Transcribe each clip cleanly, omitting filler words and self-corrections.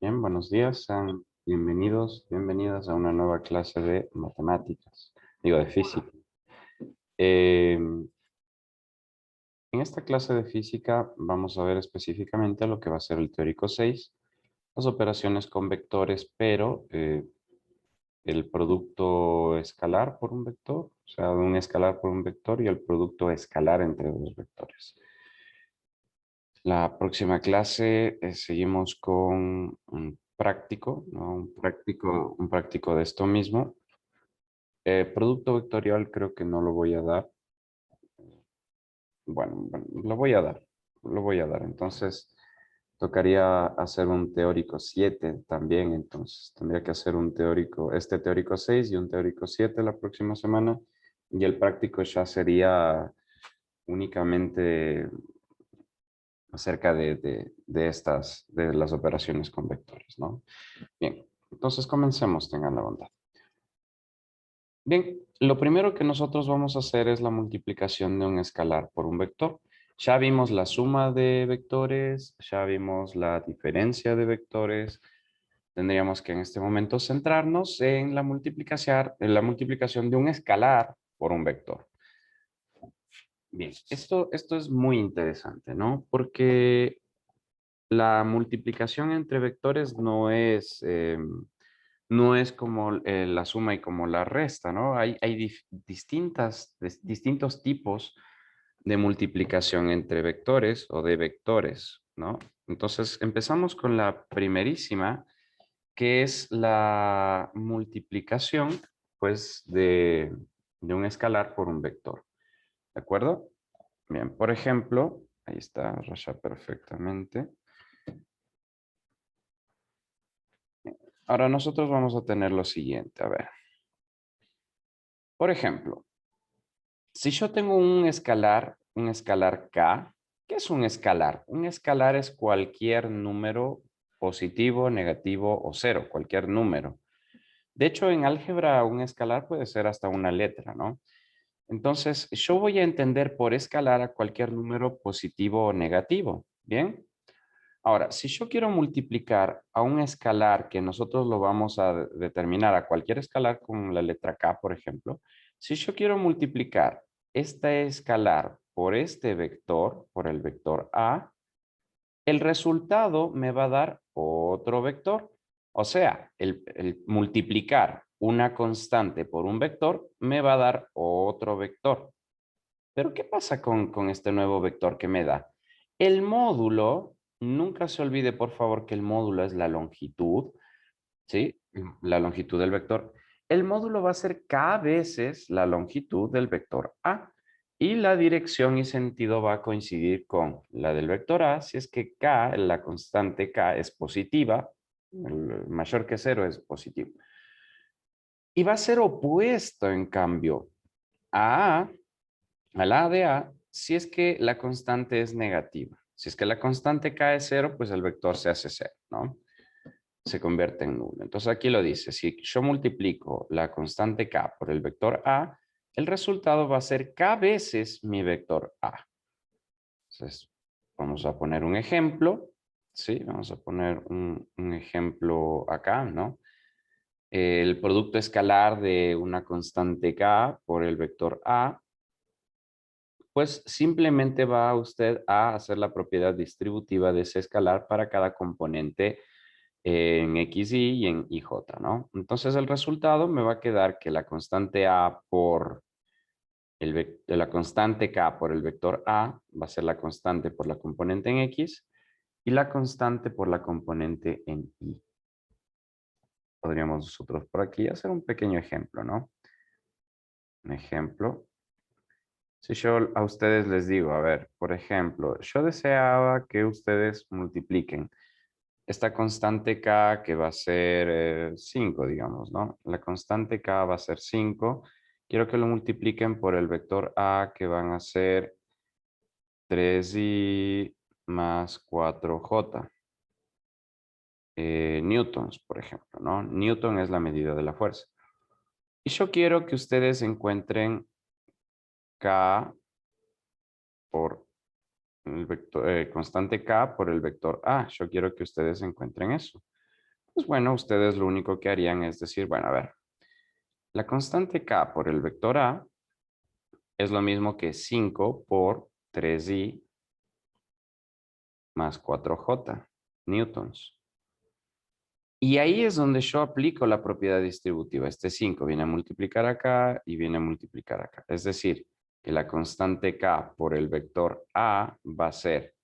Bien, buenos días, sean bienvenidos, bienvenidas a una nueva clase de matemáticas, digo de física. En esta clase de física vamos a ver específicamente lo que va a ser el teórico 6, las operaciones con vectores, pero el producto escalar por un vector, o sea, un escalar por un vector y el producto escalar entre dos vectores. La próxima clase seguimos con un práctico, ¿no? Un práctico de esto mismo. Producto vectorial creo que no lo voy a dar. Bueno, lo voy a dar. Lo voy a dar. Entonces, tocaría hacer un teórico 7 también. Entonces, tendría que hacer un teórico, este teórico 6 y un teórico 7 la próxima semana. Y el práctico ya sería únicamente acerca de las operaciones con vectores, ¿no? Bien, entonces comencemos, tengan la bondad. Bien, lo primero que nosotros vamos a hacer es la multiplicación de un escalar por un vector. Ya vimos la suma de vectores, ya vimos la diferencia de vectores. Tendríamos que en este momento centrarnos en la multiplicación de un escalar por un vector. Bien, esto es muy interesante, ¿no? Porque la multiplicación entre vectores no es como la suma y como la resta, ¿no? Hay distintos tipos de multiplicación entre vectores o de vectores, ¿no? Entonces, empezamos con la primerísima, que es la multiplicación, pues, de un escalar por un vector, ¿de acuerdo? Bien, por ejemplo, ahí está, raya perfectamente. Ahora nosotros vamos a tener lo siguiente, a ver. Por ejemplo, si yo tengo un escalar K, ¿qué es un escalar? Un escalar es cualquier número positivo, negativo o cero, cualquier número. De hecho, en álgebra un escalar puede ser hasta una letra, ¿no? Entonces, yo voy a entender por escalar a cualquier número positivo o negativo, ¿bien? Ahora, si yo quiero multiplicar a un escalar que nosotros lo vamos a determinar a cualquier escalar con la letra K, por ejemplo, si yo quiero multiplicar este escalar por este vector, por el vector A, el resultado me va a dar otro vector. O sea, el multiplicar una constante por un vector me va a dar otro vector. Pero ¿qué pasa con este nuevo vector que me da? El módulo, nunca se olvide por favor que el módulo es la longitud, ¿sí? La longitud del vector. El módulo va a ser k veces la longitud del vector A. Y la dirección y sentido va a coincidir con la del vector A, si es que k, la constante k, es positiva, el mayor que cero es positivo. Y va a ser opuesto, en cambio, a la de A si es que la constante es negativa. Si es que la constante k es cero, pues el vector se hace cero, ¿no? Se convierte en nulo. Entonces aquí lo dice, si yo multiplico la constante k por el vector A, el resultado va a ser k veces mi vector A. Entonces, vamos a poner un ejemplo, ¿sí? Vamos a poner un ejemplo acá, ¿no? El producto escalar de una constante k por el vector A, pues simplemente va usted a hacer la propiedad distributiva de ese escalar para cada componente en XY y en IJ, ¿no? Entonces el resultado me va a quedar que la constante A por la constante K por el vector A va a ser la constante por la componente en X y la constante por la componente en Y. Podríamos nosotros por aquí hacer un pequeño ejemplo, ¿no? Un ejemplo. Si yo a ustedes les digo, a ver, por ejemplo, yo deseaba que ustedes multipliquen esta constante k que va a ser 5, digamos, ¿no? La constante k va a ser 5. Quiero que lo multipliquen por el vector a que van a ser 3i más 4j. Newtons, por ejemplo, ¿no? Newton es la medida de la fuerza. Y yo quiero que ustedes encuentren k por el vector, constante k por el vector a. Yo quiero que ustedes encuentren eso. pues bueno, ustedes lo único que harían es decir, bueno, a ver, la constante K por el vector A es lo mismo que 5 por 3i más 4j newtons. Y ahí es donde yo aplico la propiedad distributiva. Este 5 viene a multiplicar acá y viene a multiplicar acá. Es decir, que la constante K por el vector A va a ser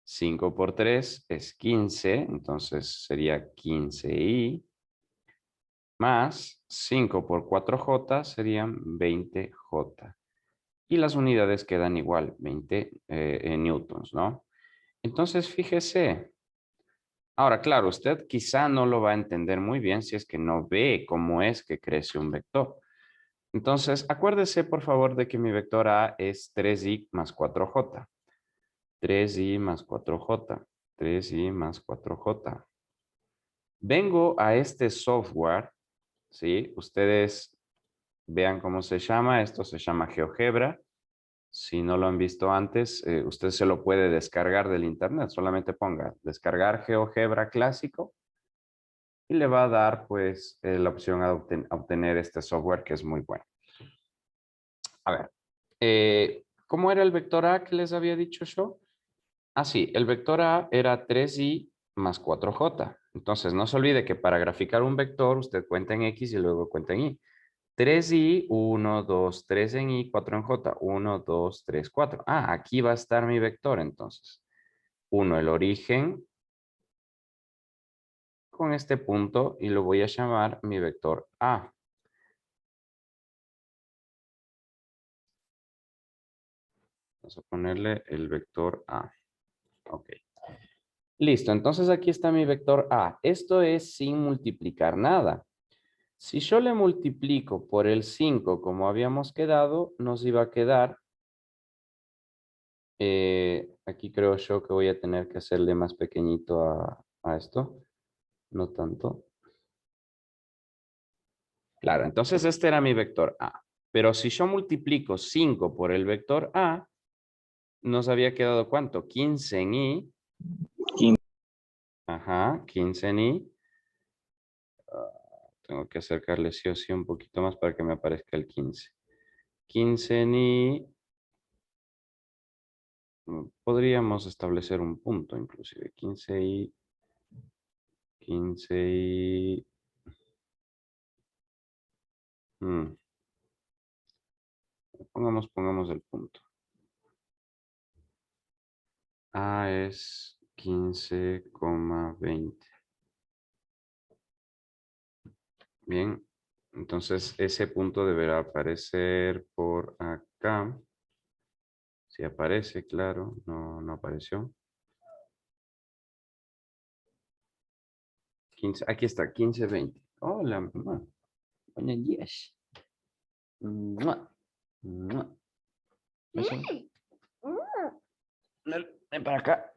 5 por 3 es 15, entonces sería 15i, más 5 por 4j serían 20j. Y las unidades quedan igual, 20 newtons, ¿no? Entonces, fíjese. Ahora, claro, usted quizá no lo va a entender muy bien si es que no ve cómo es que crece un vector. Entonces, acuérdese, por favor, de que mi vector A es 3i más 4j. 3i más 4j. 3i más 4j. Vengo a este software, ¿sí? Ustedes vean cómo se llama. Esto se llama GeoGebra. Si no lo han visto antes, usted se lo puede descargar del internet. Solamente ponga descargar GeoGebra clásico y le va a dar pues la opción a obtener este software que es muy bueno. A ver, ¿cómo era el vector A que les había dicho yo? Ah, sí, el vector A era 3i más 4j. Entonces, no se olvide que para graficar un vector, usted cuenta en X y luego cuenta en Y. 3i, 1, 2, 3 en Y, 4 en J. 1, 2, 3, 4. Ah, aquí va a estar mi vector entonces. 1, el origen con este punto y lo voy a llamar mi vector A. Vamos a ponerle el vector A. Ok. Listo, entonces aquí está mi vector A. Esto es sin multiplicar nada. Si yo le multiplico por el 5 como habíamos quedado, nos iba a quedar, aquí creo yo que voy a tener que hacerle más pequeñito a esto, no tanto. Claro, entonces este era mi vector A. Pero si yo multiplico 5 por el vector A, nos había quedado ¿cuánto? 15 en Y. 15. Ajá, 15 en Y. Tengo que acercarle sí o sí un poquito más para que me aparezca el 15. 15 ni... Podríamos establecer un punto inclusive. 15 y... 15 y... Pongamos el punto. A es 15,20. Bien. Entonces ese punto deberá aparecer por acá. Si aparece, claro. No, no apareció. 15, aquí está, 15,20. Hola, mamá. Buenos días. Mua, mua. Eso. Ven para acá.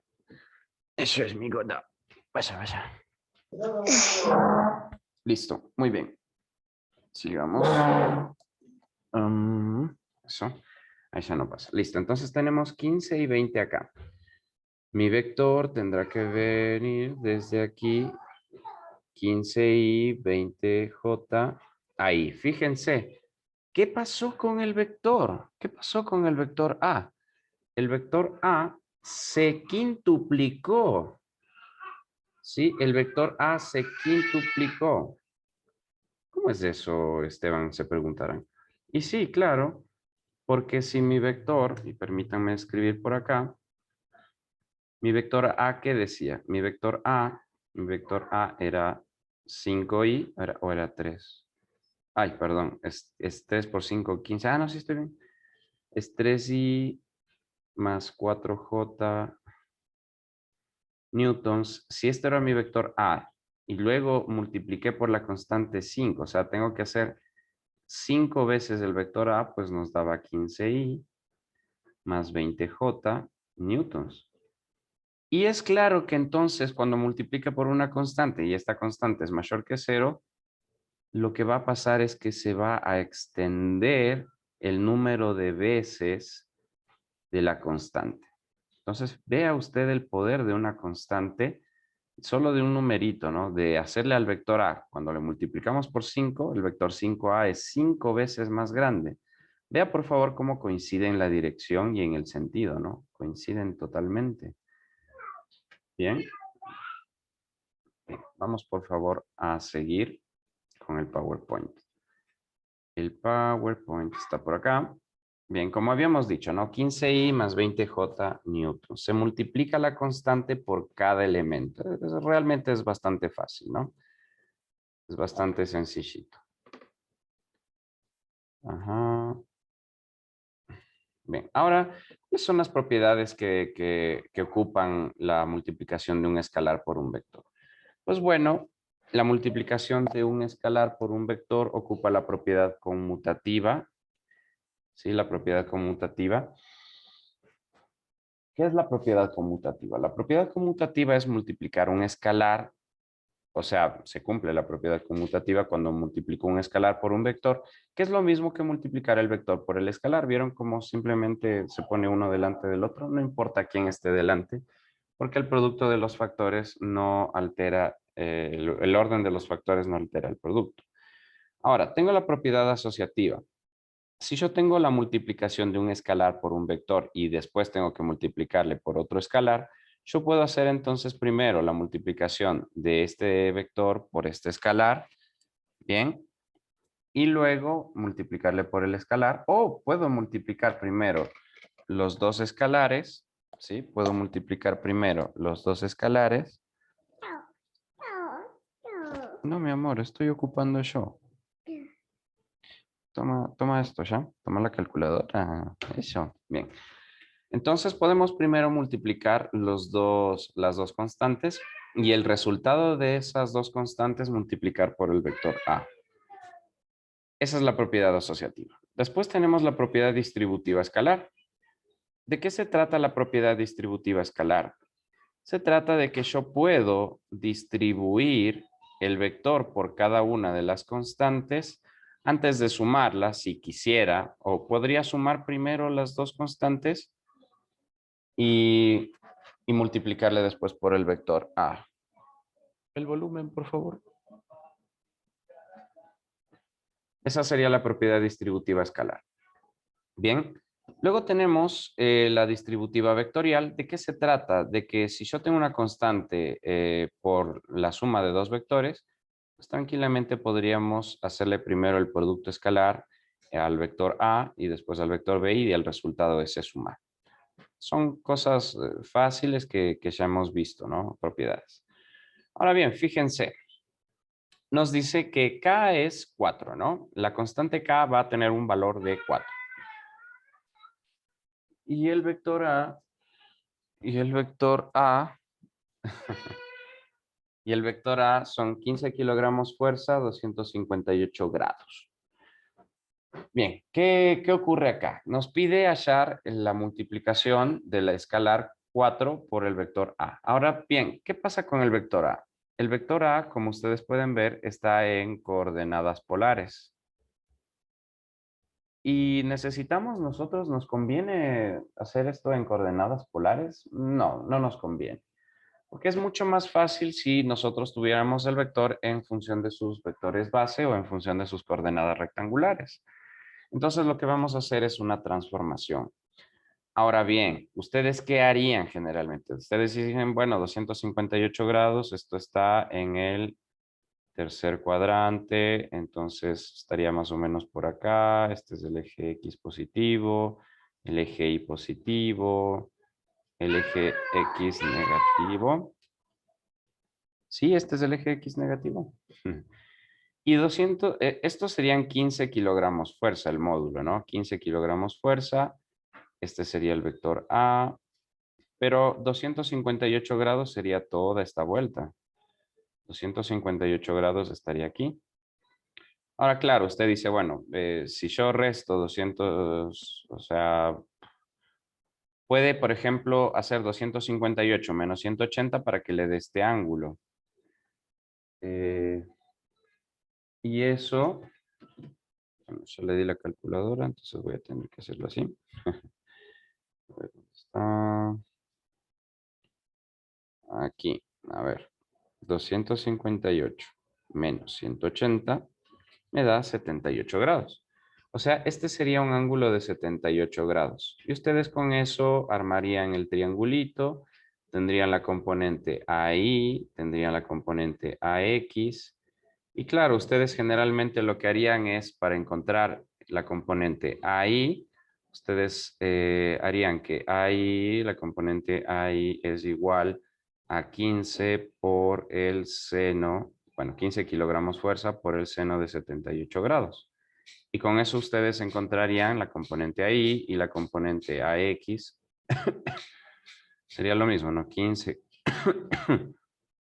Eso es mi gota. Vaya, vaya. Listo, muy bien. Sigamos. Eso. Ahí ya no pasa. Listo, entonces tenemos 15 y 20 acá. Mi vector tendrá que venir desde aquí. 15 y 20j. Ahí, fíjense. ¿Qué pasó con el vector? ¿Qué pasó con el vector A? El vector A se quintuplicó. ¿Sí? El vector A se quintuplicó. ¿Cómo es eso, Esteban? Se preguntarán. Y sí, claro, porque si mi vector, y permítanme escribir por acá, mi vector A, ¿qué decía? Mi vector A era 5i, o era 3. Ay, perdón, es 3 por 5, 15. Ah, no, sí estoy bien. Es 3i más 4j newtons. Si este era mi vector A y luego multipliqué por la constante 5, o sea, tengo que hacer 5 veces el vector A, pues nos daba 15i más 20j newtons. Y es claro que entonces cuando multiplica por una constante y esta constante es mayor que 0, lo que va a pasar es que se va a extender el número de veces de la constante. Entonces, vea usted el poder de una constante solo de un numerito, ¿no? De hacerle al vector A, cuando le multiplicamos por 5, el vector 5A es 5 veces más grande. Vea por favor cómo coinciden la dirección y en el sentido, ¿no? Coinciden totalmente. Bien. Bien, vamos por favor a seguir con el PowerPoint. El PowerPoint está por acá. Bien, como habíamos dicho, ¿no? 15i más 20j newton. Se multiplica la constante por cada elemento. Realmente es bastante fácil, ¿no? Es bastante sencillito. Ajá. Bien, ahora, ¿cuáles son las propiedades que ocupan la multiplicación de un escalar por un vector? Pues bueno, la multiplicación de un escalar por un vector ocupa la propiedad conmutativa. ¿Sí? La propiedad conmutativa. ¿Qué es la propiedad conmutativa? La propiedad conmutativa es multiplicar un escalar, o sea, se cumple la propiedad conmutativa cuando multiplico un escalar por un vector, que es lo mismo que multiplicar el vector por el escalar. ¿Vieron cómo simplemente se pone uno delante del otro? No importa quién esté delante, porque el producto de los factores no altera, el orden de los factores no altera el producto. Ahora, tengo la propiedad asociativa. Si yo tengo la multiplicación de un escalar por un vector y después tengo que multiplicarle por otro escalar, yo puedo hacer entonces primero la multiplicación de este vector por este escalar, ¿bien? Y luego multiplicarle por el escalar, o puedo multiplicar primero los dos escalares, ¿sí? Puedo multiplicar primero los dos escalares. No, mi amor, estoy ocupando yo. Toma esto ya, toma la calculadora. Eso, bien. Entonces podemos primero multiplicar las dos constantes y el resultado de esas dos constantes multiplicar por el vector A. Esa es la propiedad asociativa. Después tenemos la propiedad distributiva escalar. ¿De qué se trata la propiedad distributiva escalar? Se trata de que yo puedo distribuir el vector por cada una de las constantes antes de sumarlas si quisiera, o podría sumar primero las dos constantes y, y multiplicarle después por el vector A. El volumen, por favor. Esa sería la propiedad distributiva escalar. Bien. Luego tenemos la distributiva vectorial. ¿De qué se trata? De que si yo tengo una constante por la suma de dos vectores, pues tranquilamente podríamos hacerle primero el producto escalar al vector A y después al vector B y el resultado es sumar. Son cosas fáciles que ya hemos visto, ¿no? Propiedades. Ahora bien, fíjense. Nos dice que K es 4, ¿no? La constante K va a tener un valor de 4. Y el vector A, y el vector A, y el vector A son 15 kilogramos fuerza, 258 grados. Bien, ¿qué ocurre acá? Nos pide hallar la multiplicación de la escalar 4 por el vector A. Ahora bien, ¿qué pasa con el vector A? El vector A, como ustedes pueden ver, está en coordenadas polares. ¿Y nos conviene hacer esto en coordenadas polares? No, no nos conviene. Porque es mucho más fácil si nosotros tuviéramos el vector en función de sus vectores base o en función de sus coordenadas rectangulares. Entonces lo que vamos a hacer es una transformación. Ahora bien, ¿ustedes qué harían generalmente? Ustedes dicen, bueno, 258 grados, esto está en el tercer cuadrante, entonces estaría más o menos por acá. Este es el eje X positivo, el eje Y positivo, el eje X negativo. Sí, este es el eje X negativo. Y 200, estos serían 15 kilogramos fuerza, el módulo, ¿no? 15 kilogramos fuerza. Este sería el vector A. Pero 258 grados sería toda esta vuelta. 258 grados estaría aquí. Ahora, claro, usted dice, bueno, si yo resto 200, o sea, puede, por ejemplo, hacer 258 menos 180 para que le dé este ángulo. Y eso, bueno, yo le di la calculadora, entonces voy a tener que hacerlo así. A ver, ¿dónde está? Aquí, a ver. 258 menos 180 me da 78 grados. O sea, este sería un ángulo de 78 grados. Y ustedes con eso armarían el triangulito, tendrían la componente AI, tendrían la componente AX. Y claro, ustedes generalmente lo que harían es, para encontrar la componente AI, ustedes harían que AI, la componente AI es igual a 15 por el seno, bueno, 15 kilogramos fuerza por el seno de 78 grados. Y con eso ustedes encontrarían la componente AI y la componente AX. Sería lo mismo, ¿no? 15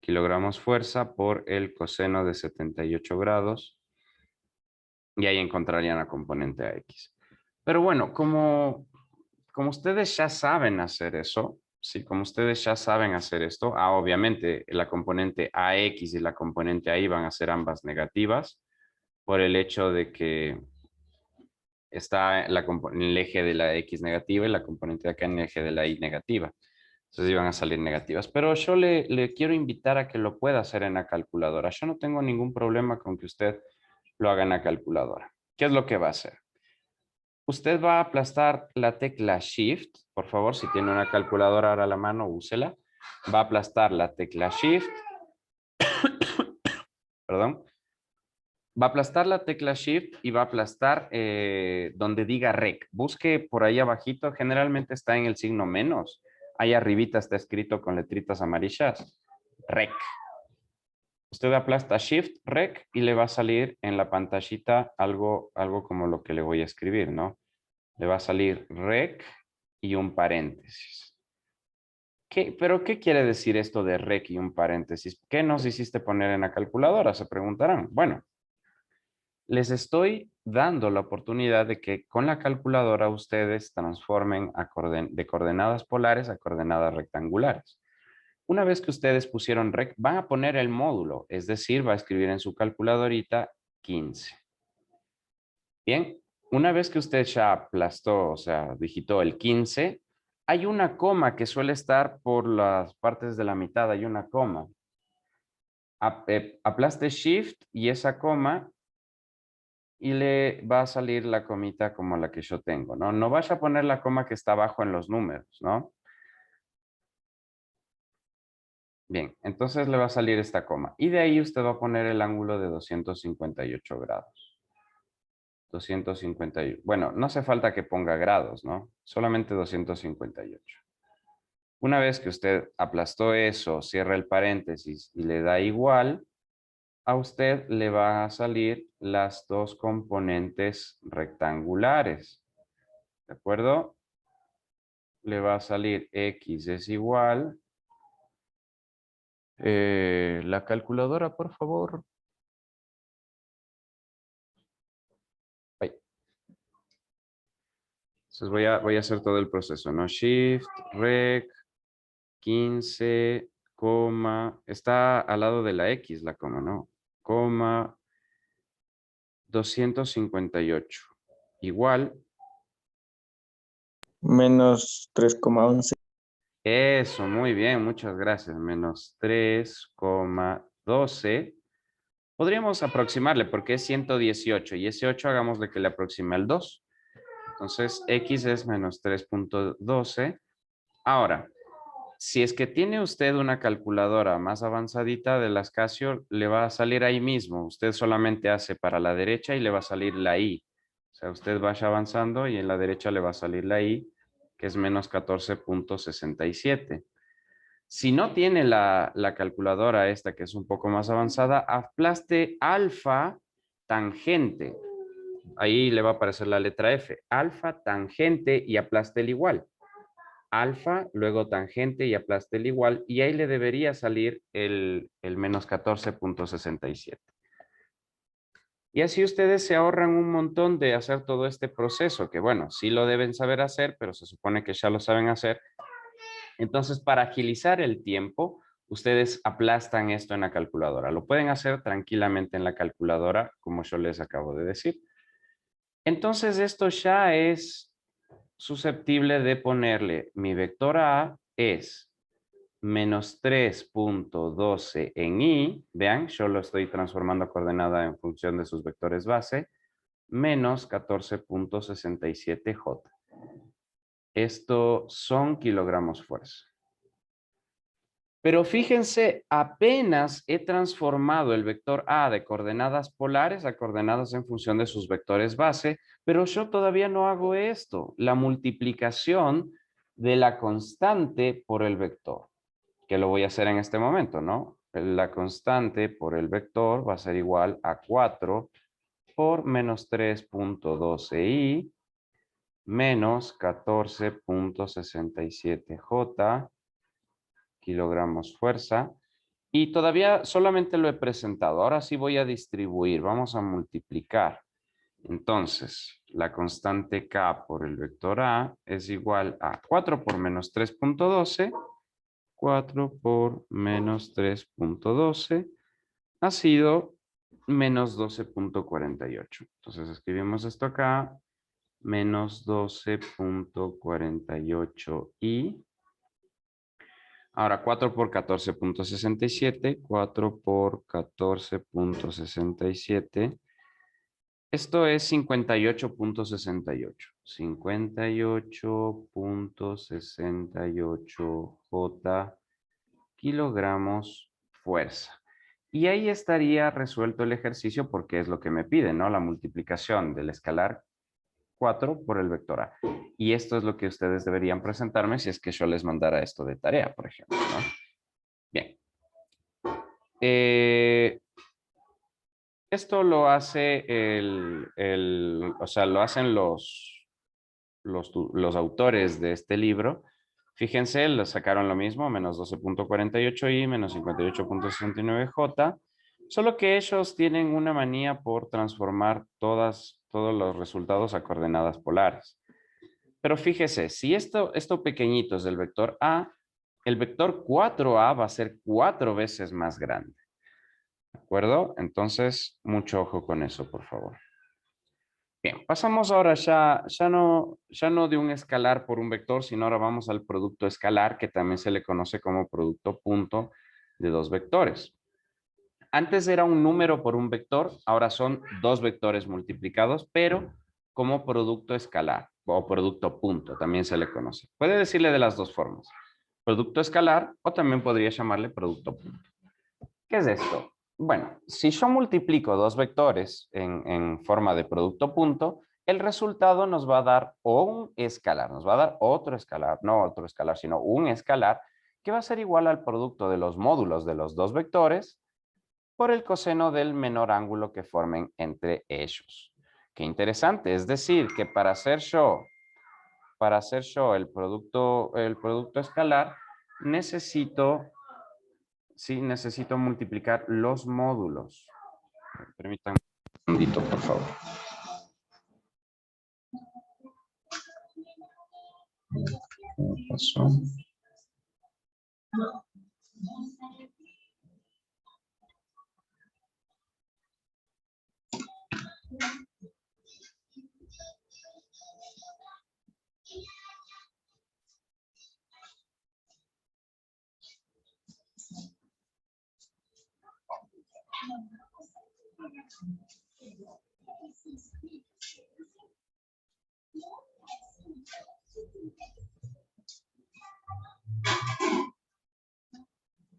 kilogramos fuerza por el coseno de 78 grados. Y ahí encontrarían la componente AX. Pero bueno, como ustedes ya saben hacer eso, sí, como ustedes ya saben hacer esto, obviamente la componente AX y la componente AI van a ser ambas negativas por el hecho de que está en el eje de la X negativa y la componente de acá en el eje de la Y negativa. Entonces iban a salir negativas. Pero yo le quiero invitar a que lo pueda hacer en la calculadora. Yo no tengo ningún problema con que usted lo haga en la calculadora. ¿Qué es lo que va a hacer? Usted va a aplastar la tecla Shift. Por favor, si tiene una calculadora ahora a la mano, úsela. Va a aplastar la tecla Shift. Perdón. Va a aplastar la tecla Shift y va a aplastar donde diga Rec. Busque por ahí abajito, generalmente está en el signo menos. Ahí arribita está escrito con letritas amarillas. Rec. Usted aplasta Shift, Rec y le va a salir en la pantallita algo como lo que le voy a escribir, ¿no? Le va a salir Rec y un paréntesis. ¿Pero qué quiere decir esto de Rec y un paréntesis? ¿Qué nos hiciste poner en la calculadora? Se preguntarán. Bueno, les estoy dando la oportunidad de que con la calculadora ustedes transformen de coordenadas polares a coordenadas rectangulares. Una vez que ustedes pusieron rec, van a poner el módulo, es decir, va a escribir en su calculadorita 15. Bien, una vez que usted ya aplastó, o sea, digitó el 15, hay una coma que suele estar por las partes de la mitad, hay una coma. Aplaste Shift y esa coma y le va a salir la comita como la que yo tengo, ¿no? No vaya a poner la coma que está abajo en los números, ¿no? Bien, entonces le va a salir esta coma. Y de ahí usted va a poner el ángulo de 258 grados. 258. Bueno, no hace falta que ponga grados, ¿no? Solamente 258. Una vez que usted aplastó eso, cierra el paréntesis y le da igual, a usted le van a salir las dos componentes rectangulares. ¿De acuerdo? Le va a salir X es igual. La calculadora, por favor. Ay. Entonces voy a hacer todo el proceso, ¿no? Shift, Rec, 15, coma. Está al lado de la X, la coma, ¿no? Coma, 258. Igual. Menos 3,11. Eso, muy bien, muchas gracias. Menos 3,12. Podríamos aproximarle porque es 118 y ese 8 hagámosle que le aproxime al 2. Entonces, X es menos 3,12. Ahora, si es que tiene usted una calculadora más avanzadita de las Casio, le va a salir ahí mismo. Usted solamente hace para la derecha y le va a salir la I. O sea, usted vaya avanzando y en la derecha le va a salir la I, que es menos 14,67. Si no tiene la calculadora esta, que es un poco más avanzada, aplaste alfa tangente. Ahí le va a aparecer la letra F. Alfa tangente y aplaste el igual. Alfa, luego tangente y aplaste el igual. Y ahí le debería salir el menos 14,67. Y así ustedes se ahorran un montón de hacer todo este proceso, que bueno, sí lo deben saber hacer, pero se supone que ya lo saben hacer. Entonces, para agilizar el tiempo, ustedes aplastan esto en la calculadora. Lo pueden hacer tranquilamente en la calculadora, como yo les acabo de decir. Entonces, esto ya es susceptible de ponerle mi vector A es menos 3.12 en y, vean, yo lo estoy transformando a coordenada en función de sus vectores base, menos 14.67J. Esto son kilogramos fuerza. Pero fíjense, apenas he transformado el vector A de coordenadas polares a coordenadas en función de sus vectores base, pero yo todavía no hago esto, la multiplicación de la constante por el vector, que lo voy a hacer en este momento, ¿no? La constante por el vector va a ser igual a 4 por menos 3.12i menos 14.67J kilogramos fuerza. Y todavía solamente lo he presentado. Ahora sí voy a distribuir. Vamos a multiplicar. Entonces, la constante K por el vector A es igual a 4 por menos 3.12. 4 por menos 3.12 ha sido menos 12.48. Entonces escribimos esto acá. Menos 12.48 y ahora 4 por 14.67, 4 por 14.67. Esto es 58.68. 58.68 J kilogramos fuerza. Y ahí estaría resuelto el ejercicio porque es lo que me pide, ¿no? La multiplicación del escalar 4 por el vector A. Y esto es lo que ustedes deberían presentarme si es que yo les mandara esto de tarea, por ejemplo, ¿no? Bien. Esto lo hace o sea, lo hacen los autores de este libro. Fíjense, lo sacaron lo mismo, menos 12.48i, menos 58.69j, solo que ellos tienen una manía por transformar todos los resultados a coordenadas polares. Pero fíjese, si esto pequeñito es del vector A, el vector 4A va a ser 4 veces más grande. ¿De acuerdo? Entonces, mucho ojo con eso, por favor. Bien, pasamos ahora ya no de un escalar por un vector, sino ahora vamos al producto escalar, que también se le conoce como producto punto de dos vectores. Antes era un número por un vector, ahora son dos vectores multiplicados, pero como producto escalar o producto punto, también se le conoce. Puede decirle de las dos formas, producto escalar o también podría llamarle producto punto. ¿Qué es esto? Bueno, si yo multiplico dos vectores en forma de producto punto, el resultado nos va a dar un escalar, nos va a dar otro escalar, no otro escalar, sino un escalar que va a ser igual al producto de los módulos de los dos vectores por el coseno del menor ángulo que formen entre ellos. Qué interesante, es decir, que para hacer yo el producto escalar, necesito multiplicar los módulos. Permítanme un segundito, por favor. ¿Qué pasó?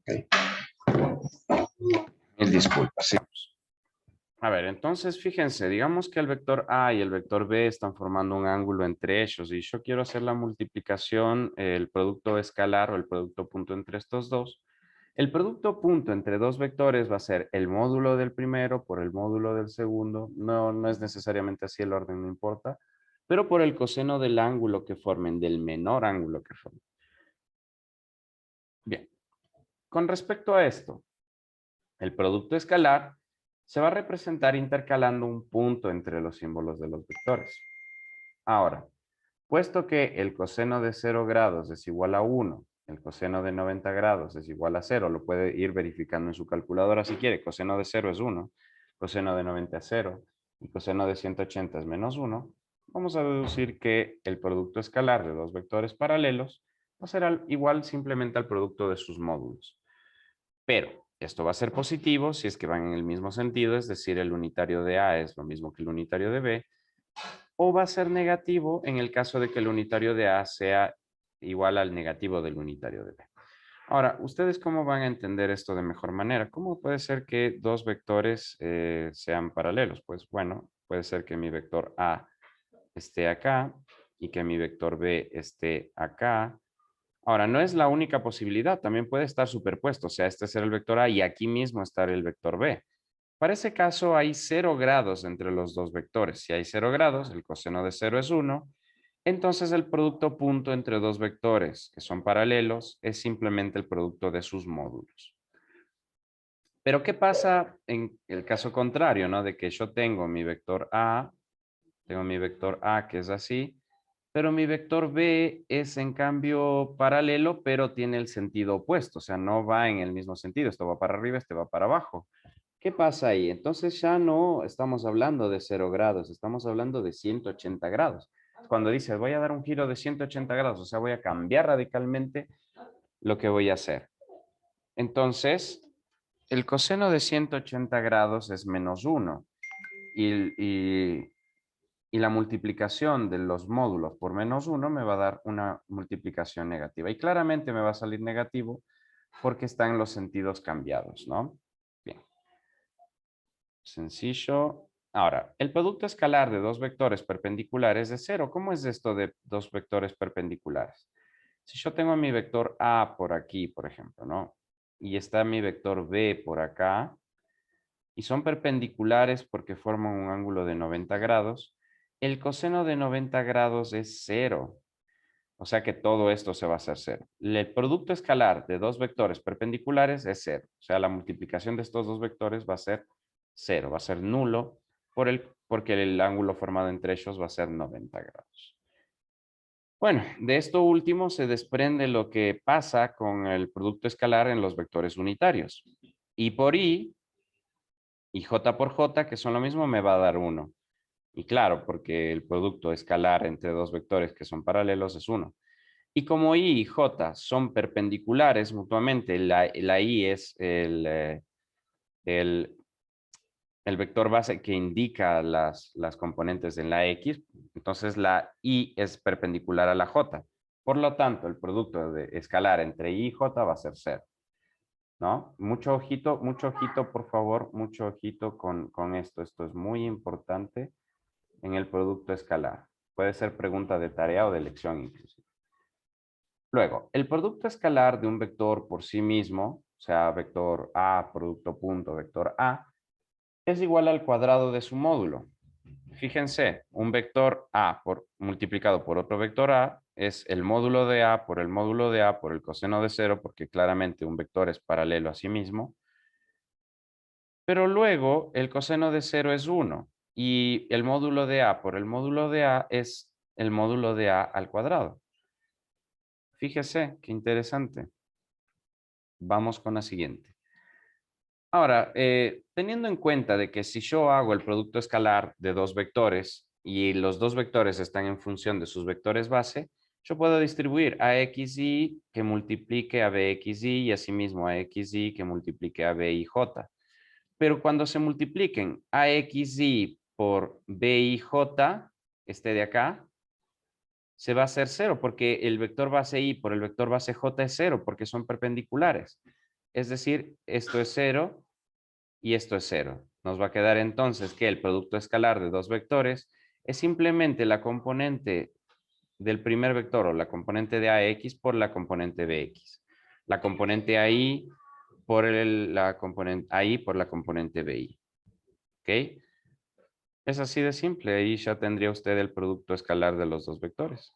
Okay. Mil disculpas. Sí. A ver, entonces fíjense, digamos que el vector A y el vector B están formando un ángulo entre ellos y yo quiero hacer la multiplicación, el producto escalar o el producto punto entre estos dos. El producto punto entre dos vectores va a ser el módulo del primero por el módulo del segundo. No es necesariamente así el orden, no importa, pero por el coseno del ángulo que formen, del menor ángulo que formen. Bien, con respecto a esto, el producto escalar se va a representar intercalando un punto entre los símbolos de los vectores. Ahora, puesto que el coseno de 0 grados es igual a 1, el coseno de 90 grados es igual a 0, lo puede ir verificando en su calculadora si quiere, coseno de 0 es 1, coseno de 90 es 0 y coseno de 180 es menos 1, vamos a deducir que el producto escalar de dos vectores paralelos Va a ser igual simplemente al producto de sus módulos. Pero esto va a ser positivo si es que van en el mismo sentido, es decir, el unitario de A es lo mismo que el unitario de B, o va a ser negativo en el caso de que el unitario de A sea igual al negativo del unitario de B. Ahora, ¿ustedes cómo van a entender esto de mejor manera? ¿Cómo puede ser que dos vectores sean paralelos? Pues bueno, puede ser que mi vector A esté acá y que mi vector B esté acá. Ahora, no es la única posibilidad, también puede estar superpuesto, o sea, este ser el vector A y aquí mismo estar el vector B. Para ese caso hay 0 grados entre los dos vectores. Si hay 0 grados, el coseno de 0 es 1. Entonces el producto punto entre dos vectores que son paralelos es simplemente el producto de sus módulos. Pero ¿qué pasa en el caso contrario, ¿no? De que yo tengo mi vector A que es así, pero mi vector B es en cambio paralelo, pero tiene el sentido opuesto, o sea, no va en el mismo sentido, esto va para arriba, este va para abajo. ¿Qué pasa ahí? Entonces ya no estamos hablando de 0 grados, estamos hablando de 180 grados. Cuando dices, voy a dar un giro de 180 grados, o sea, voy a cambiar radicalmente lo que voy a hacer. Entonces, el coseno de 180 grados es menos 1 y la multiplicación de los módulos por menos 1 me va a dar una multiplicación negativa. Y claramente me va a salir negativo porque están los sentidos cambiados, ¿no? Bien. Sencillo. Ahora, el producto escalar de dos vectores perpendiculares es 0. ¿Cómo es esto de dos vectores perpendiculares? Si yo tengo mi vector A por aquí, por ejemplo, ¿no? Y está mi vector B por acá, y son perpendiculares porque forman un ángulo de 90 grados, el coseno de 90 grados es 0. O sea que todo esto se va a hacer 0. El producto escalar de dos vectores perpendiculares es 0. O sea, la multiplicación de estos dos vectores va a ser 0, va a ser nulo porque el ángulo formado entre ellos va a ser 90 grados. Bueno, de esto último se desprende lo que pasa con el producto escalar en los vectores unitarios. I por I y J por J, que son lo mismo, me va a dar 1. Y claro, porque el producto escalar entre dos vectores que son paralelos es 1. Y como I y J son perpendiculares mutuamente, la I es el, el vector base que indica las componentes en la X, entonces la I es perpendicular a la J. Por lo tanto, el producto de escalar entre I y J va a ser 0. ¿No? Mucho ojito, por favor, mucho ojito con esto. Esto es muy importante en el producto escalar. Puede ser pregunta de tarea o de lección inclusive. Luego, el producto escalar de un vector por sí mismo, o sea, vector A, producto punto, vector A, es igual al cuadrado de su módulo. Fíjense, un vector A multiplicado por otro vector A es el módulo de A por el módulo de A por el coseno de 0, porque claramente un vector es paralelo a sí mismo. Pero luego el coseno de 0 es 1 y el módulo de A por el módulo de A es el módulo de A al cuadrado. Fíjese, qué interesante. Vamos con la siguiente. Ahora, teniendo en cuenta de que si yo hago el producto escalar de dos vectores y los dos vectores están en función de sus vectores base, yo puedo distribuir a xy que multiplique a bxy y asimismo a xy que multiplique a bij. Pero cuando se multipliquen AXY por BIJ, este de acá, se va a hacer 0 porque el vector base Y por el vector base J es 0 porque son perpendiculares. Es decir, esto es 0 y esto es 0. Nos va a quedar entonces que el producto escalar de dos vectores es simplemente la componente del primer vector o la componente de AX por la componente BX. La componente AI por la componente AI por la componente BI. ¿Ok? Es así de simple. Ahí ya tendría usted el producto escalar de los dos vectores.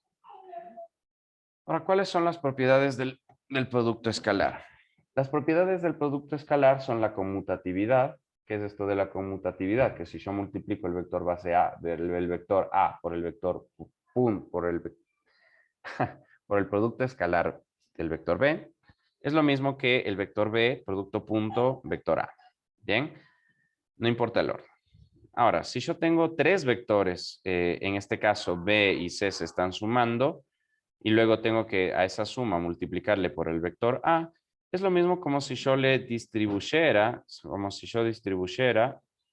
Ahora, ¿cuáles son las propiedades del producto escalar? Las propiedades del producto escalar son la conmutatividad. ¿Qué es esto de la conmutatividad? Que si yo multiplico el vector base A del vector A por el vector por el producto escalar del vector B, es lo mismo que el vector B, producto punto, vector A. ¿Bien? No importa el orden. Ahora, si yo tengo tres vectores, en este caso B y C se están sumando, y luego tengo que a esa suma multiplicarle por el vector A, es lo mismo como si yo le distribuyera,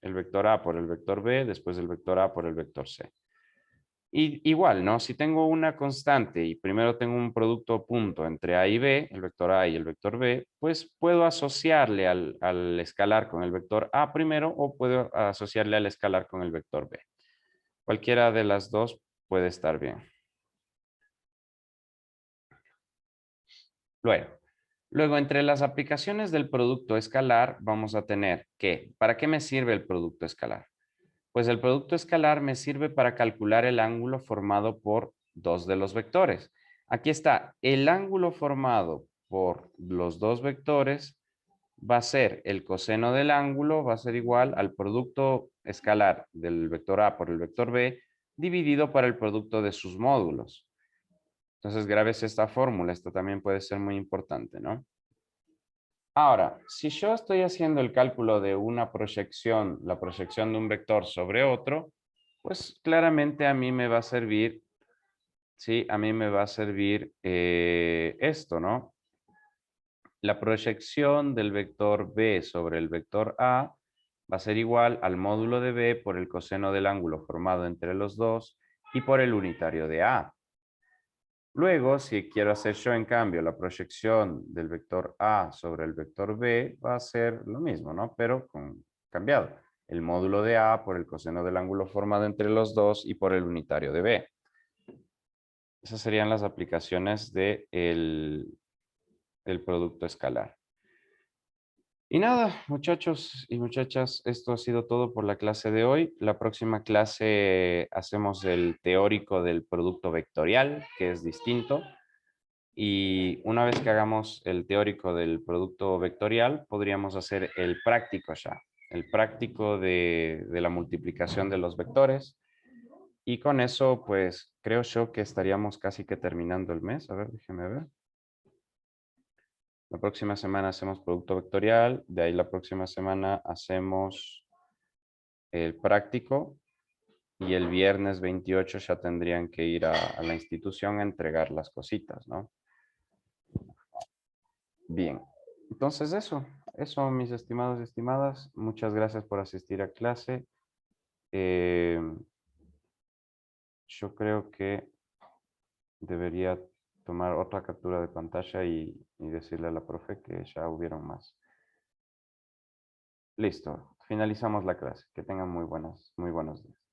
el vector A por el vector B, después el vector A por el vector C. Y igual, ¿no? Si tengo una constante y primero tengo un producto punto entre A y B, el vector A y el vector B, pues puedo asociarle al escalar con el vector A primero o puedo asociarle al escalar con el vector B. Cualquiera de las dos puede estar bien. Luego, entre las aplicaciones del producto escalar, vamos a tener que, ¿para qué me sirve el producto escalar? Pues el producto escalar me sirve para calcular el ángulo formado por dos de los vectores. Aquí está, el ángulo formado por los dos vectores va a ser el coseno del ángulo, va a ser igual al producto escalar del vector A por el vector B, dividido por el producto de sus módulos. Entonces, grabes esta fórmula, esto también puede ser muy importante, ¿no? Ahora, si yo estoy haciendo el cálculo de una proyección, la proyección de un vector sobre otro, pues claramente a mí me va a servir, sí, a mí me va a servir esto, ¿no? La proyección del vector B sobre el vector A va a ser igual al módulo de B por el coseno del ángulo formado entre los dos y por el unitario de A. Luego, si quiero hacer yo en cambio la proyección del vector A sobre el vector B, va a ser lo mismo, ¿no? Pero cambiado. El módulo de A por el coseno del ángulo formado entre los dos y por el unitario de B. Esas serían las aplicaciones del producto escalar. Y nada, muchachos y muchachas, esto ha sido todo por la clase de hoy. La próxima clase hacemos el teórico del producto vectorial, que es distinto. Y una vez que hagamos el teórico del producto vectorial, podríamos hacer el práctico ya. El práctico de la multiplicación de los vectores. Y con eso, pues, creo yo que estaríamos casi que terminando el mes. A ver, déjeme ver. La próxima semana hacemos producto vectorial. De ahí la próxima semana hacemos el práctico. Y el viernes 28 ya tendrían que ir a la institución a entregar las cositas, ¿no? Bien, entonces eso mis estimados y estimadas. Muchas gracias por asistir a clase. Eh, yo creo que debería tomar otra captura de pantalla y decirle a la profe que ya hubieron más. Listo, finalizamos la clase. Que tengan muy buenos días.